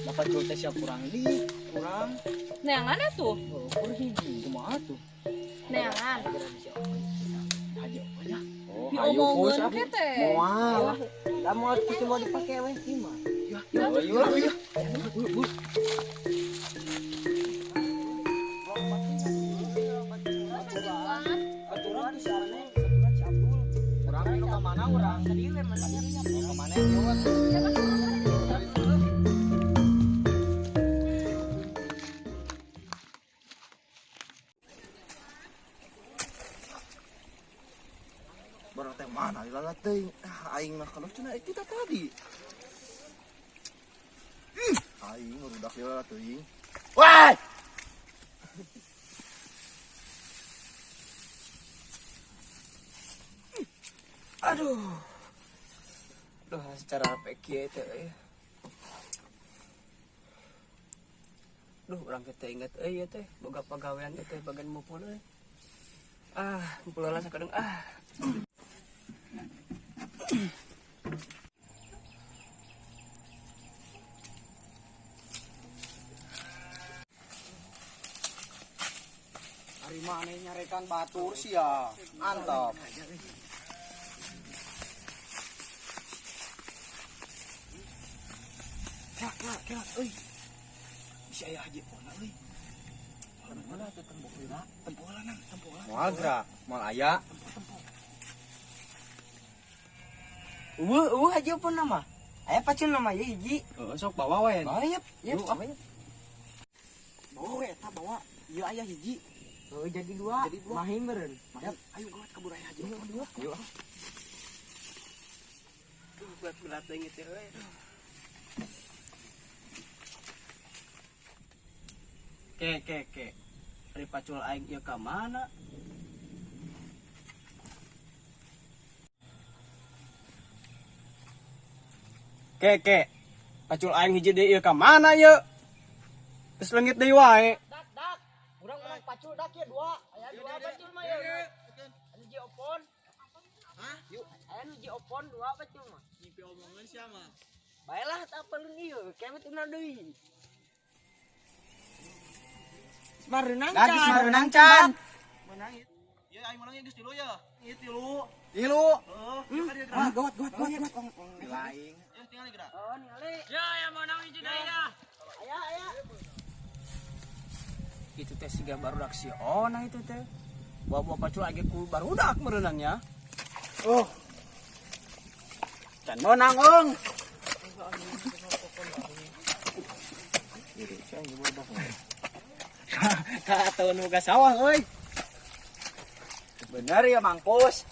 Dapat jodoh siap kurang kurang. Neangan tuh. Kurang hiji kumaha tuh. Neangan. Haji apanya? Oh, Diomongin ke teh. Moal. Kamu harus mau dipakai weh gimana? Ya, ya. Aturan di sana, aturan si Abdul. Orang itu ke mana orang? Tadi we mana? Ke mana jawab? Barang teh mana ilalat teuing. Aing mah kalau cenah itu tadi. Aing ngurudak ilalat teuing. Wah! Aduh. Duh, secara peki itu Duh, orang kita ingat ya teh, boga pagawean teh bagian mumpul euy. Mumpul lah sakadeng Hari mana nyarekan batur sih ya? Antap. Kira, euy. Si aya haji pona euy. Mana teh tempolan? Moal gerak, moal aya. Haji pona mah. Aya pacun nama ya hiji. Sok bawa we. Bawa ya. Bawa we eta bawa. Ieu aya hiji. Jadi dua. Mahing meureun. Ayo gawat kabur aya haji. Ayo. Berat deui teh euy. Ke. Ari pacul aing ieu ka mana? Ke. Pacul aing hiji deui ieu ka mana ieu? Geus leungit deui wae. Dak. Urang pacul dak ieu dua. Aya dua pacul mah ieu. Anu hiji opon. Hah? Yuk, aya nu hiji opon dua pacul mah. Nyipi omongan sia mah. Baelah tah paleun ieu, kemet una deui. Marenang can. Menang ieu. Ieu aing menang geus 3 ya. Ieu 3. Gawat. Lain. Ieu tinggal gerak. Oh, ningali. Ya, yang menang hiji deui ya. Aya. Itu teh siga barudak si Ona itu teh. Bawa pacul lagi ku barudak meureunannya. Oh. Can menang, Ong. Tahun boga sawah euy. Bener ya Mangpus.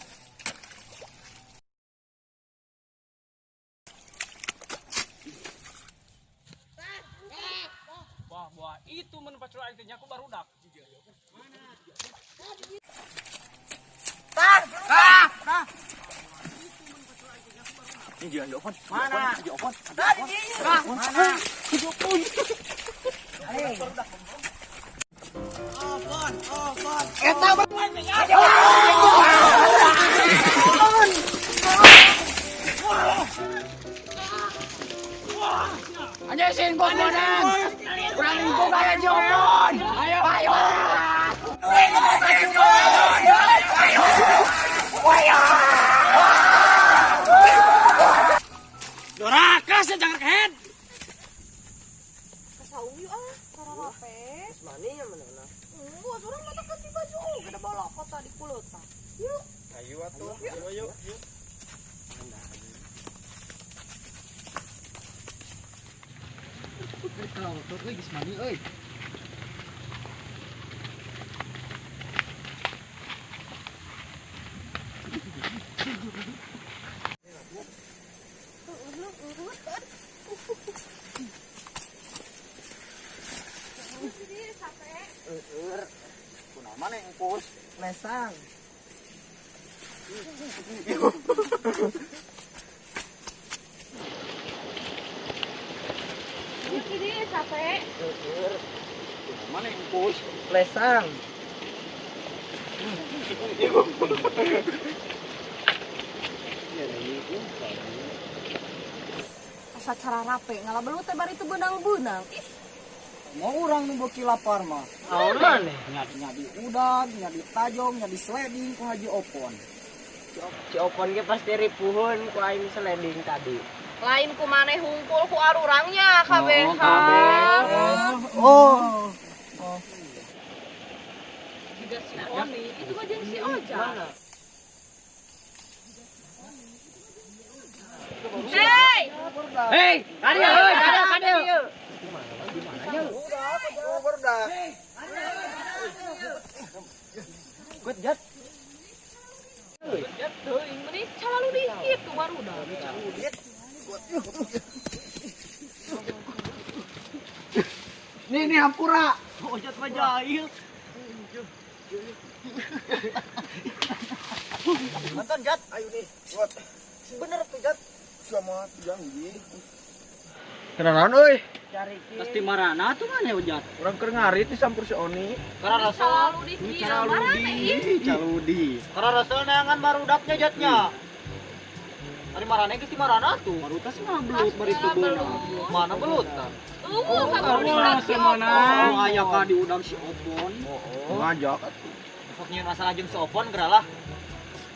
Wah, itu mun pacul aing teh nyaku barudak. Mana? Ini dia opon. Mana? Di opon. Mana? Di opon. Opon. Eta Anjesin gua bodan. Kurang info kayak jopon. Ayo. Doraka sejangkar head. Kasaung yuk cara rape. Mani yang mana? Bos orang mata ganti baju. Kada balak kota di kulota. Yuk. Ayo atuh. Yuk. Tahu tuh geus mani euy. Kunaon mana yang pus lesang. Ini capek. Mana yang push? Lesang. Asa cara rape ngalabelut teh bari teu benang-benang. Mau orang nu beuki lapar mah. Naon maneh? Nyadi udag, nyadi tajong, nyadi sliding ku Haji Opon. Si Opon ge pasti ripuhun ku aing sliding tadi. Lain ku maneh hungkul ku arurangnya kabeh. Oh. Juga si Oni, itu mah jeung si Oja. Hei! Hei, kadieu euy, kadieu. Kut jat. Ya teuing meni calalu dikit tuh baru dah. Nih hampura. Ojat mah jahil. Nonton Jat, ayo nih. Buat. Bener tuh Jat. Sama janji. Kenalan euy. Pasti marana tuh mana Jat? Urang keur ngarit disampur si Oni. Karena selalu dikit. Caludi. Karena rasul neangan barudaknya jatnya. Ari marane geus di marana tuh. Barutas mah belut bari teu beunang. Mana belut tah? Kamu udah si Oh, aya ka di udang si Opon. Ngajak atuh. Sok nyieun masalah jeung si Opon geuralah.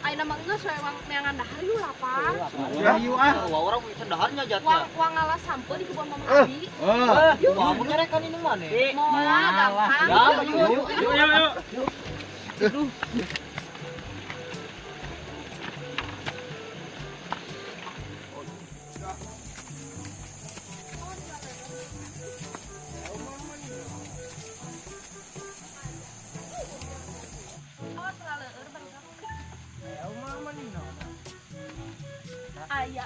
Aina mah geus we wang neangan dahar yuk lapar. Ayo wah urang bisa daharnya jatnya. Wang ngalah sampe di kebun Mama Abi. Wah mun nyarekan ini mana? Moal gampang. Ya, yuk. Awas laleur bang. Aya.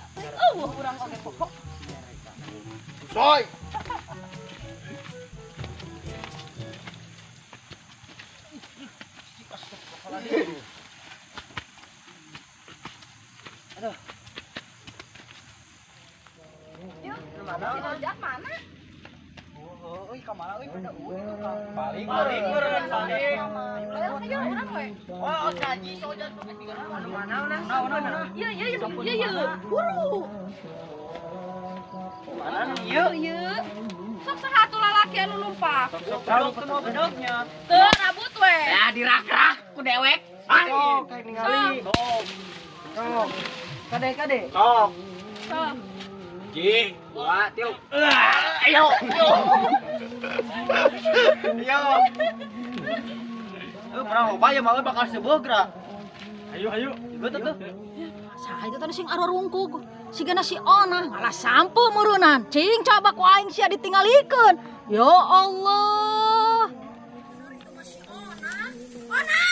Urang oge pokok. Soy. Yuk, si Ojak mana? Euy ka mana euy pada Baling meureun balik. Ayo urang we. Oh, kaji sojan tuh mana nah. Iya. Buru. Mana ieu? Iya. Sok sahatu lalaki anu numpak. Kalau ketemu bedognya. Teu rabut we. Ya dirak-rak ku dewek. Oh, kayak ningali. Sok. Kade. Sok. Sok. Ji, 2, 3. Ayo. Pernah loba ya malah bakal sebeugra. Ayo. Betul tuh. Saha itu tadi sing arurungkug sigana si Ona malah sampo meureunnan cing coba ku aing sia ditinggalikeun ya Allah. Ona.